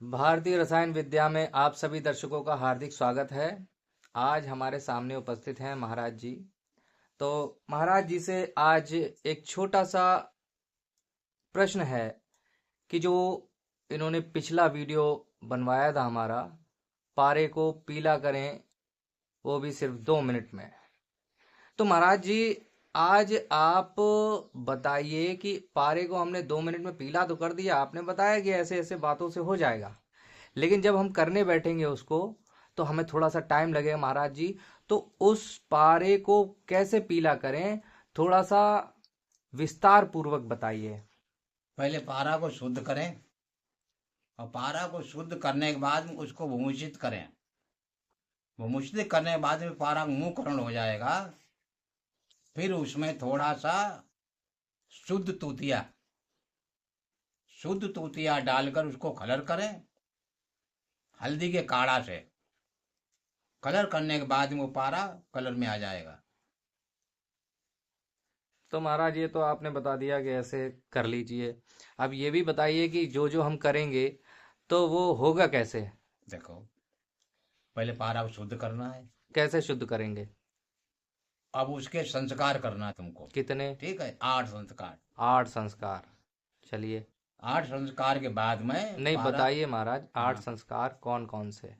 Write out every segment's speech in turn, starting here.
भारतीय रसायन विद्या में आप सभी दर्शकों का हार्दिक स्वागत है। आज हमारे सामने उपस्थित हैं महाराज जी। तो महाराज जी से आज एक छोटा सा प्रश्न है कि जो इन्होंने पिछला वीडियो बनवाया था हमारा, पारे को पीला करें वो भी सिर्फ 2 मिनट में। तो महाराज जी आज आप बताइए कि पारे को हमने 2 मिनट में पीला तो कर दिया, आपने बताया कि ऐसे ऐसे बातों से हो जाएगा, लेकिन जब हम करने बैठेंगे उसको तो हमें थोड़ा सा टाइम लगेगा महाराज जी। तो उस पारे को कैसे पीला करें, थोड़ा सा विस्तार पूर्वक बताइए। पहले पारा को शुद्ध करें और पारा को शुद्ध करने के बाद में उसको भूमिष्ठ करें। भूमिष्ठ करने के बाद में पारा मुंहकरण हो जाएगा। फिर उसमें थोड़ा सा शुद्ध तूतिया डालकर उसको कलर करें हल्दी के काढ़ा से। कलर करने के बाद में वो पारा कलर में आ जाएगा। तो महाराज ये तो आपने बता दिया कि ऐसे कर लीजिए। अब ये भी बताइए कि जो जो हम करेंगे तो वो होगा कैसे। देखो, पहले पारा को शुद्ध करना है। कैसे शुद्ध करेंगे। अब उसके संस्कार करना है तुमको। कितने। ठीक है, 8 संस्कार। 8 संस्कार। चलिए। 8 संस्कार के बाद में नहीं पारा। बताइए महाराज, 8 हाँ, संस्कार कौन कौन से।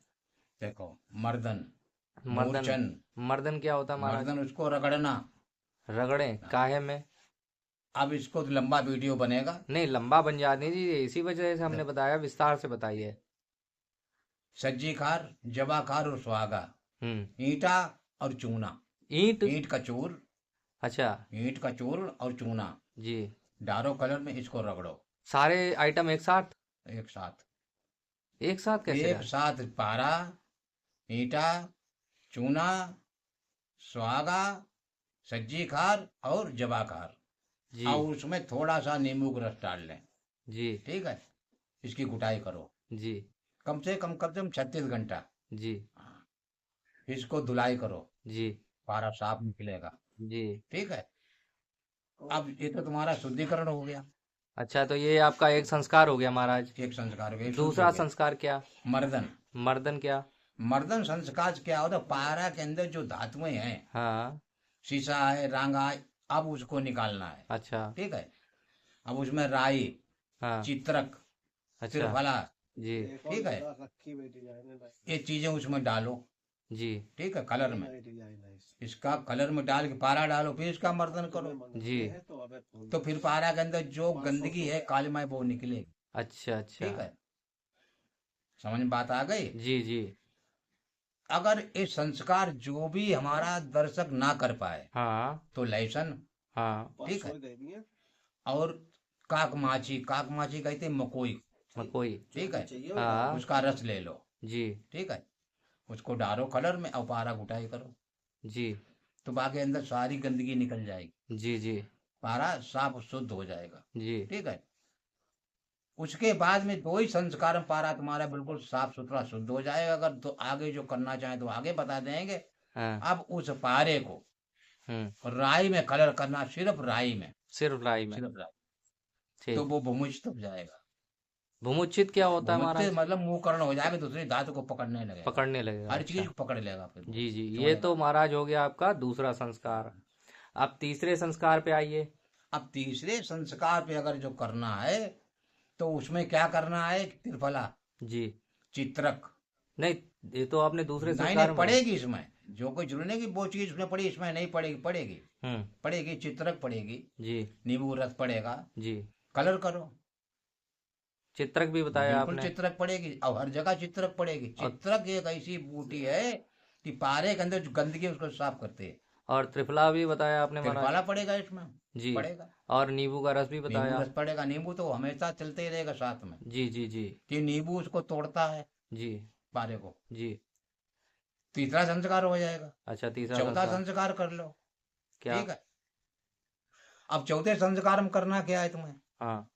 देखो, मर्दन, मर्दन। मूर्छन। मर्दन क्या होता है महाराज। मर्दन उसको रगड़ना। रगड़े हाँ, काहे में। अब इसको तो लंबा वीडियो बनेगा। नहीं लंबा बन जाने दीजिए, इसी वजह से हमने देखो, बताया, विस्तार से बताइए। सज्जी खार, जबा खार और सुहागा, हम्म। ईंटा और चूना। ईंट। ईंट का चूर, अच्छा। ईंट का चूर और चूना जी। डारो कलर में इसको रगड़ो सारे आइटम एक साथ। एक साथ। एक साथ कैसे एक यार। साथ पारा, ईंटा, चूना, सुहागा, सज्जी खार और जबा खार। जी। और उसमें थोड़ा सा नींबू का रस डाल लें। जी। ठीक है, इसकी गुटाई करो। जी। कम से कम 36 घंटा। जी। हाँ, इसको धुलाई करो, जी। पारा साफ निकलेगा। जी। ठीक है, अब ये तो तुम्हारा शुद्धिकरण हो गया। अच्छा तो ये आपका एक संस्कार हो गया महाराज। एक संस्कार हो गया, शुद्ध हो दूसरा गया। संस्कार क्या। मर्दन। मर्दन क्या। मर्दन संस्कार क्या होता है, पारा के अंदर जो धातुएं हैं, हाँ। शीशा है, रांगा है, अब उसको निकालना है। अच्छा। ठीक है, अब उसमें राई, हाँ। चित्रक, अच्छा। त्रिफला, जी। ठीक है, ये चीजें उसमें डालो। जी। ठीक है, कलर में इसका कलर में डाल के पारा डालो, फिर इसका मर्दन करो। जी। तो फिर पारा के अंदर जो गंदगी है कालीमाई वो निकलेगी। अच्छा अच्छा। ठीक है, समझ में बात आ गई। जी जी। अगर ये संस्कार जो भी हमारा दर्शक ना कर पाए हाँ। तो लहसुन। हाँ। ठीक है, और काक माची कहते हैं मकोई। मकोई। ठीक है, हाँ। उसका रस ले लो। जी। ठीक है, उसको डालो कलर में और पारा गुटाई करो। जी। तो बाकी अंदर सारी गंदगी निकल जाएगी, जी। जी। पारा साफ शुद्ध हो जाएगा। जी। ठीक है, उसके बाद में 2 ही संस्कार में पारा तुम्हारा बिल्कुल साफ सुथरा शुद्ध हो जाएगा। अगर तो आगे जो करना चाहे तो आगे बता देंगे। हाँ। अब उस पारे को राई में कलर करना, सिर्फ राई में। सिर्फ राई में। सिर्फ राई, तो ठीक। वो भूमिष्ठ हो जाएगा। भूमुचित क्या होता है भूमिष्ठ महाराज। मतलब मुंह कर्ण हो जाएगा, दूसरी धातु को पकड़ने लगेगा। पकड़ने लगेगा, हर चीज अच्छा। को पकड़ लेगा, फिर वो जी जी, ये छोड़ेगा तो नहीं। महाराज हो गया आपका दूसरा संस्कार। अब तीसरे संस्कार पे आइए। अब तीसरे संस्कार पे अगर जो करना है तो उसमें क्या करना है, त्रिफला, जी। चित्रक। नहीं, ये तो आपने दूसरे नहीं संस्कार नहीं, में बताया। पड़ेगी इसमें। जो कोई जरूरी नहीं कि वो चीज उसमें पड़ी, इसमें नहीं पड़ेगी, पड़ेगी। हम्म। पड़ेगी, चित्रक पड़ेगी, जी। नींबू रस पड़ेगा। जी। कलर करो, चित्रक भी बताया बिल्कुल आपने। चित्रक पड़ेगी और हर जगह चित्रक पड़ेगी। और चित्रक एक ऐसी बूटी है कि पारे के अंदर जो गंदगी है उसको साफ करते हैं। और त्रिफला भी बताया आपने महाराज। त्रिफला पड़ेगा इसमें, जी। पड़ेगा। और नींबू का रस भी नींबू बताया। रस पड़ेगा, नींबू तो हमेशा चलते ही रहेगा साथ में, जी जी जी। कि नींबू उसको तोड़ता है जी। पारे को। जी। तीसरा संस्कार हो जाएगा। अच्छा तीसरा चौथा संस्कार। संस्कार कर लो। क्या। ठीक है, अब चौथे संस्कार में करना क्या है तुम्हें, हाँ।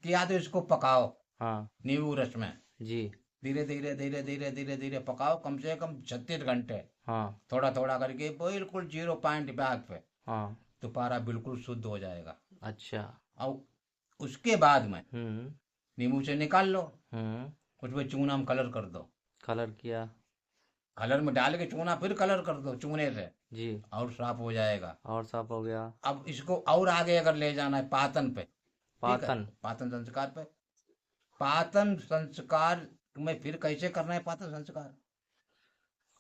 कि या तो इसको पकाओ हाँ। नींबू रस में। जी। धीरे धीरे धीरे धीरे धीरे धीरे पकाओ, कम से कम 36 घंटे। हाँ। थोड़ा थोड़ा करके बिल्कुल 0 पॉइंट पे। हाँ। तो पारा बिल्कुल शुद्ध हो जाएगा। अच्छा। और उसके बाद में हम्म। नींबू से निकाल लो। हम्म। उसमें चूना में कलर कर दो, कलर किया। कलर में डाल के चूना फिर कलर कर दो चूने से, जी। और साफ हो जाएगा। और साफ हो गया। अब इसको और आगे अगर ले जाना है पातन पे, ठीक है, पातन। पातन संस्कार पे, पातन संस्कार में फिर कैसे करना है पातन संस्कार?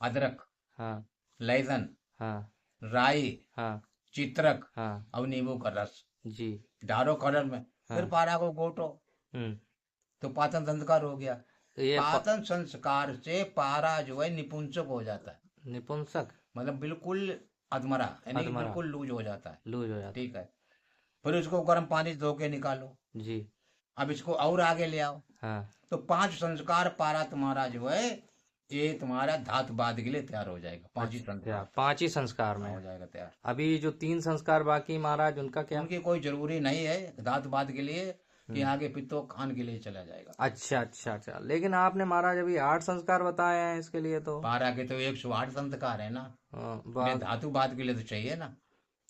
अदरक, हाँ। लहसुन, हाँ। राई, हाँ। चित्रक हाँ। और नींबू का रस जी। डालो कलर में, फिर हाँ। पारा को घोटो, हम्म। तो पाचन संस्कार हो गया। तो ये पाचन संस्कार से पारा जो है निपुंसक हो जाता है, निपुंसक। मतलब बिल्कुल अधमरा, यानी कि अधमरा। बिल्कुल लूज हो जाता है। लूज हो जाता। ठीक है, फिर उसको गर्म पानी से धो के निकालो। जी। अब इसको और आगे ले आओ, हाँ। तो 5 संस्कार पारा तुम्हारा जो है ये तुम्हारा धातु बाद के लिए तैयार हो जाएगा। 5 ही अच्छा, संस्कार 5 ही संस्कार में हो है। जाएगा तैयार। अभी जो 3 संस्कार बाकी महाराज, उनका क्या? उनकी कोई जरूरी नहीं है धातु बाद के लिए, कि हम्म। आगे पित्तो खान के लिए चला जाएगा। अच्छा अच्छा अच्छा, लेकिन आपने महाराज अभी 8 संस्कार बताए हैं इसके लिए तो। पारा के तो 108 संस्कार है ना, हाँ, इन्हें धातु बाद के लिए तो चाहिए ना,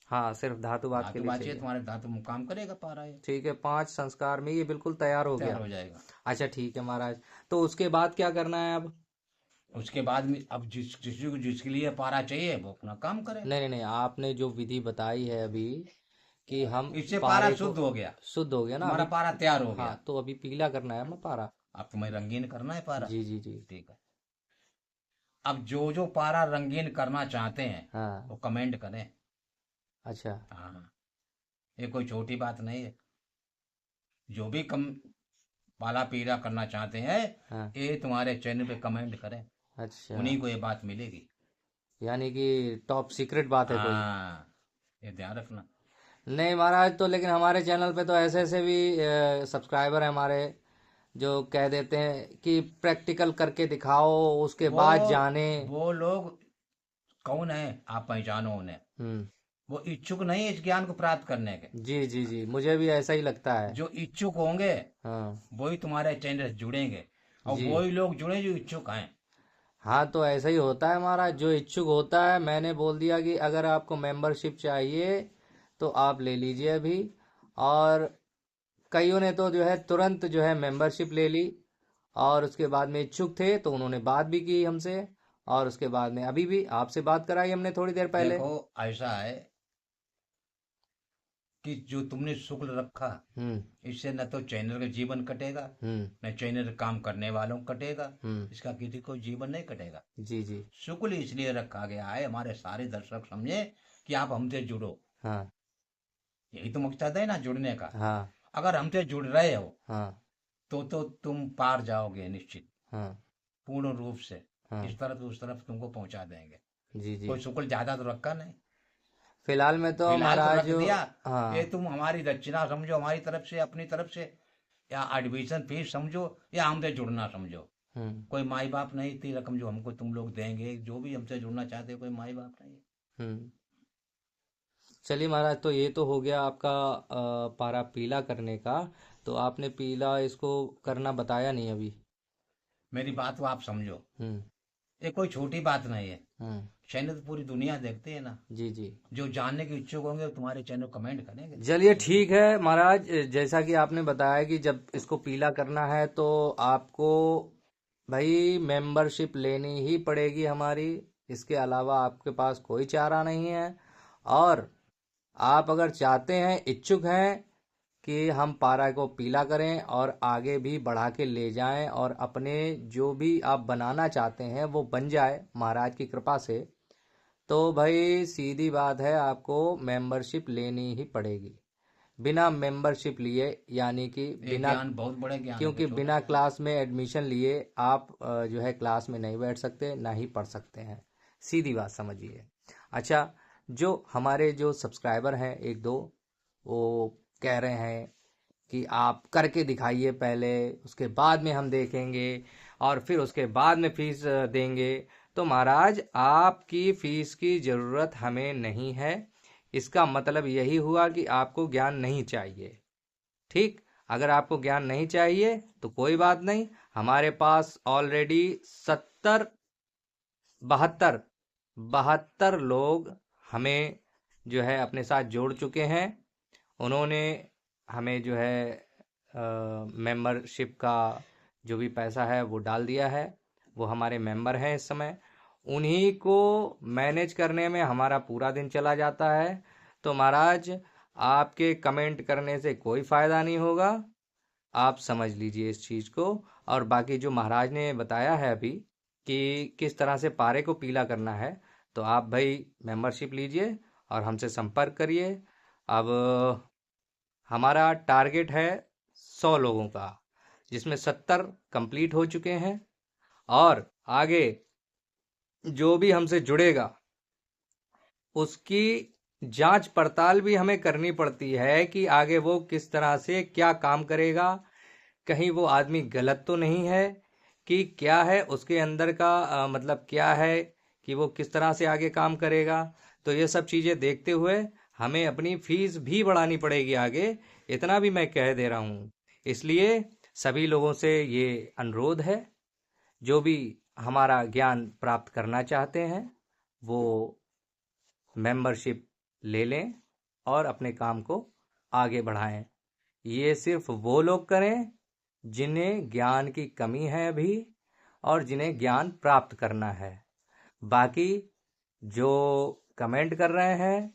हाँ, सिर्फ धातुवाद के धातु लिए बाद चाहिए, चाहिए। तुम्हारे धातु में काम करेगा पारा, ये ठीक है, 5 संस्कार में ये बिल्कुल तैयार हो तैयार गया। हो जाएगा। अच्छा ठीक है महाराज, तो उसके बाद क्या करना है अब? उसके बाद में अब जिसके लिए पारा चाहिए वो अपना काम करे। नहीं नहीं नहीं, आपने जो विधि बताई है अभी कि हम इससे पारा पारे को शुद्ध हो गया, शुद्ध हो गया ना तुम्हारा अभी। पारा तैयार हो गया। हाँ, तो अभी पीला करना है ना पारा। अब तुम्हें रंगीन करना है पारा। जी जी जी। ठीक है, अब जो जो पारा रंगीन करना चाहते हैं हाँ। वो कमेंट करें। अच्छा। हाँ, ये कोई छोटी बात नहीं है, जो भी कम पाला पीला करना चाहते हैं हाँ। ये तुम्हारे चैनल पे कमेंट करें, अच्छा, उन्हीं को ये बात मिलेगी। यानी कि टॉप सीक्रेट बात है कोई? हाँ, ये ध्यान रखना। नहीं महाराज, तो लेकिन हमारे चैनल पे तो ऐसे ऐसे भी सब्सक्राइबर हैं हमारे, जो कह देते हैं कि प्रैक्टिकल करके दिखाओ उसके वो बाद जाने। वो लोग कौन है आप पहचानो उन्हें, हम्म। वो इच्छुक नहीं है इस ज्ञान को प्राप्त करने के। जी जी जी, मुझे भी ऐसा ही लगता है। जो इच्छुक होंगे हाँ। वही तुम्हारे चैनल से जुड़ेंगे, और जी। वही लोग जुड़े जो इच्छुक हैं। हाँ, तो ऐसा ही होता है महाराज, जो इच्छुक होता है। मैंने बोल दिया कि अगर आपको मेंबरशिप चाहिए तो आप ले लीजिए अभी। और कईयों ने तो जो है तुरंत जो है मेंबरशिप ले ली, और उसके बाद में इच्छुक थे तो उन्होंने बात भी की हमसे, और उसके बाद में अभी भी आपसे बात कराई हमने थोड़ी देर पहले। देखो ऐसा है कि जो तुमने शुक्ल रखा, हम्म। इससे न तो चैनल का जीवन कटेगा, हम्म। न चैनल काम करने वालों का कटेगा, हम्म। इसका किसी को जीवन नहीं कटेगा। जी जी। शुक्ल इसलिए रखा गया है हमारे सारे दर्शक समझे कि आप हमसे जुड़ो, हाँ। यही तो मकसद है ना जुड़ने का। हाँ। अगर हमसे जुड़ रहे हो हाँ। तो तुम पार जाओगे निश्चित, हाँ। पूर्ण रूप से। हाँ। इस तरफ उस तरफ तुमको पहुंचा देंगे। जी जी। कोई शुक्ल ज्यादा तो रखा नहीं, फिलहाल में तो फिलहाल तो महाराज रख दिया। हाँ। ये तुम हमारी दक्षिणा समझो, हमारी तरफ से, अपनी तरफ से, या एडमिशन फीस समझो, या हमसे जुड़ना समझो। हम्म। कोई माई बाप नहीं, इतनी रकम जो हमको तुम लोग देंगे, जो भी हमसे जुड़ना चाहते हो, कोई माई बाप नहीं। हम्म। चलिए महाराज, तो ये तो हो गया आपका पारा पीला करने का। तो आपने पीला इसको करना बताया नहीं अभी। मेरी बात को आप समझो, हम्म। ये कोई छोटी बात नहीं है। हम्म। चैनल तो पूरी दुनिया देखती है ना, जी जी। जो जानने के इच्छुक होंगे वो तुम्हारे चैनल कमेंट करेंगे। चलिए ठीक है महाराज, जैसा कि आपने बताया कि जब इसको पीला करना है तो आपको भाई मेंबरशिप लेनी ही पड़ेगी हमारी। इसके अलावा आपके पास कोई चारा नहीं है। और आप अगर चाहते हैं, इच्छुक हैं कि हम पारा को पीला करें और आगे भी बढ़ा के ले जाएं, और अपने जो भी आप बनाना चाहते हैं वो बन जाए महाराज की कृपा से, तो भाई सीधी बात है, आपको मेंबरशिप लेनी ही पड़ेगी। बिना मेंबरशिप लिए, यानी कि ये बिना, ज्ञान बहुत बड़े ज्ञान है, क्योंकि छोटा बिना नहीं। क्लास में एडमिशन लिए आप जो है क्लास में नहीं बैठ सकते, ना ही पढ़ सकते हैं। सीधी बात समझिए। अच्छा, जो हमारे जो सब्सक्राइबर हैं एक दो, वो कह रहे हैं कि आप करके दिखाइए पहले, उसके बाद में हम देखेंगे, और फिर उसके बाद में फीस देंगे। तो महाराज, आपकी फीस की ज़रूरत हमें नहीं है। इसका मतलब यही हुआ कि आपको ज्ञान नहीं चाहिए। ठीक, अगर आपको ज्ञान नहीं चाहिए तो कोई बात नहीं, हमारे पास ऑलरेडी 72 लोग हमें जो है अपने साथ जोड़ चुके हैं। उन्होंने हमें जो है मेंबरशिप का जो भी पैसा है वो डाल दिया है, वो हमारे मेंबर हैं इस समय, उन्हीं को मैनेज करने में हमारा पूरा दिन चला जाता है। तो महाराज आपके कमेंट करने से कोई फ़ायदा नहीं होगा, आप समझ लीजिए इस चीज़ को। और बाकी जो महाराज ने बताया है अभी कि किस तरह से पारे को पीला करना है, तो आप भाई मेंबरशिप लीजिए और हमसे संपर्क करिए। अब हमारा टारगेट है 100 लोगों का, जिसमें 70 कंप्लीट हो चुके हैं, और आगे जो भी हमसे जुड़ेगा उसकी जांच पड़ताल भी हमें करनी पड़ती है कि आगे वो किस तरह से क्या काम करेगा, कहीं वो आदमी गलत तो नहीं है, कि क्या है उसके अंदर का मतलब क्या है कि वो किस तरह से आगे काम करेगा। तो ये सब चीज़ें देखते हुए हमें अपनी फीस भी बढ़ानी पड़ेगी आगे, इतना भी मैं कह दे रहा हूँ। इसलिए सभी लोगों से ये अनुरोध है, जो भी हमारा ज्ञान प्राप्त करना चाहते हैं वो मेंबरशिप ले लें और अपने काम को आगे बढ़ाएं। ये सिर्फ वो लोग करें जिन्हें ज्ञान की कमी है अभी, और जिन्हें ज्ञान प्राप्त करना है। बाकी जो कमेंट कर रहे हैं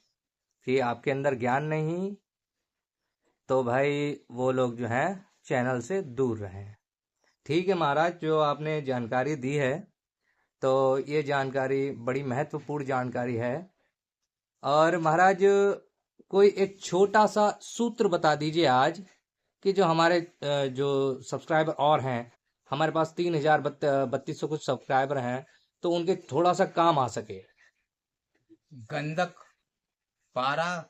कि आपके अंदर ज्ञान नहीं, तो भाई वो लोग जो हैं चैनल से दूर रहें। ठीक है महाराज, जो आपने जानकारी दी है तो ये जानकारी बड़ी महत्वपूर्ण जानकारी है। और महाराज कोई एक छोटा सा सूत्र बता दीजिए आज, कि जो हमारे जो सब्सक्राइबर और हैं, हमारे पास 3200 कुछ सब्सक्राइबर हैं, तो उनके थोड़ा सा काम आ सके। गंधक, पारा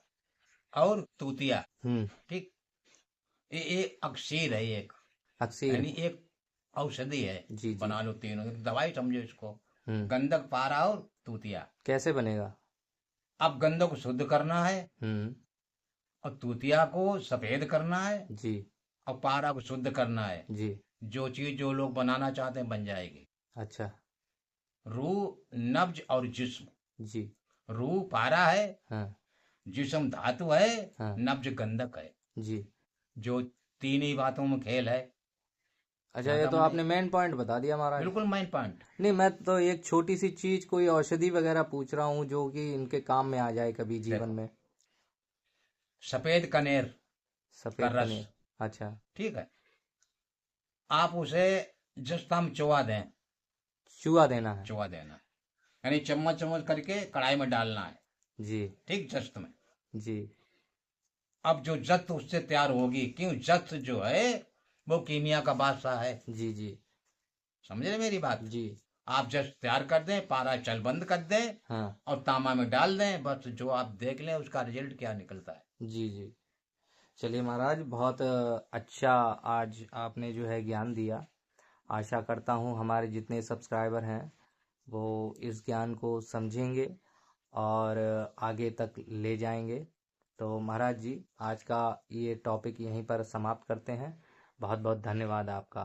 और तूतिया, हम्म। ठीक, ये अक्सीर है, एक अक्सीर। यानी एक औषधि है। जी जी। बना लो तीनों, एक दवाई समझो इसको। हम्म। गंधक, पारा और तूतिया। कैसे बनेगा? अब गंधक को शुद्ध करना है, हम्म। और तूतिया को सफेद करना है, जी और पारा को शुद्ध करना है। जी। जो चीज जो लोग बनाना चाहते हैं बन जाएगी। अच्छा। रूह, नब्ज और जिस्म। जी। रूह पारा है, हाँ जिस्म धातु है, हाँ। नब्ज गंधक है। जी। जो तीन ही बातों में खेल है। अच्छा, ये ज्यादा तो में नहीं, आपने मेन पॉइंट बता दिया महाराज। बिल्कुल मेन पॉइंट। नहीं, मैं तो एक छोटी सी चीज, कोई औषधि वगैरह पूछ रहा हूँ जो कि इनके काम में आ जाए कभी जीवन देखो, में। सफेद कनेर का सफेद रस, पनीर। अच्छा। ठीक है, आप उसे जस्ट हम चुवा दें, चूहा देना है। चुवा देना, यानी चम्मच चम्मच करके कढ़ाई में डालना है, जी ठीक, जस्त में। जी। अब जो जस्त उससे तैयार होगी, क्यों, जस्त जो है वो कीमिया का बादशाह है। जी जी। समझ रहे मेरी बात? जी। आप जस्ट तैयार कर दें, पारा चल बंद कर दें, हाँ। और तांबा में डाल दें, बस जो आप देख लें उसका रिजल्ट क्या निकलता है। जी जी। चलिए महाराज, बहुत अच्छा आज आपने जो है ज्ञान दिया। आशा करता हूँ हमारे जितने सब्सक्राइबर हैं वो इस ज्ञान को समझेंगे और आगे तक ले जाएंगे। तो महाराज जी, आज का ये टॉपिक यहीं पर समाप्त करते हैं। बहुत बहुत धन्यवाद आपका।